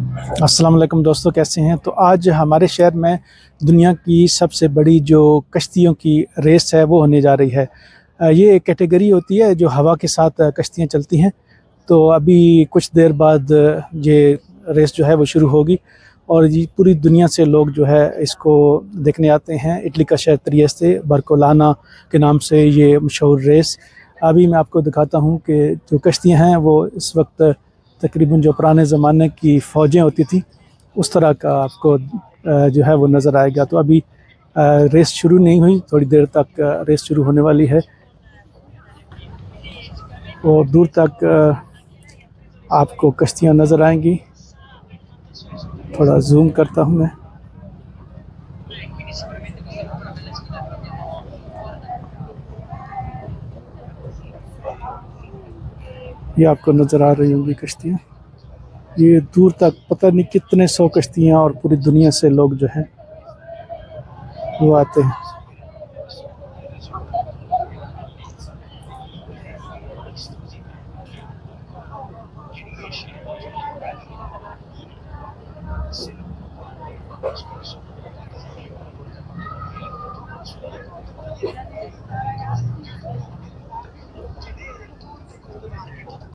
अस्सलाम वालेकुम दोस्तों, कैसे हैं? तो आज हमारे शहर में दुनिया की सबसे बड़ी जो कश्तियों की रेस है वो होने जा रही है। ये एक कैटेगरी होती है जो हवा के साथ कश्तियाँ चलती हैं। तो अभी कुछ देर बाद ये रेस जो है वो शुरू होगी और ये पूरी दुनिया से लोग जो है इसको देखने आते हैं। इटली का शहर त्रिeste बरकोलाना के नाम से ये मशहूर रेस। अभी मैं आपको दिखाता हूँ कि जो कश्तियाँ हैं वो इस वक्त तकरीबन जो पुराने ज़माने की फ़ौजें होती थी उस तरह का आपको जो है वो नज़र आएगा। तो अभी रेस शुरू नहीं हुई, थोड़ी देर तक रेस शुरू होने वाली है और दूर तक आपको कश्तियाँ नज़र आएंगी। थोड़ा जूम करता हूँ मैं। ये आपको नज़र आ रही होंगी कश्तियाँ। ये दूर तक पता नहीं कितने 100 कश्तियाँ और पूरी दुनिया से लोग जो है वो आते हैं।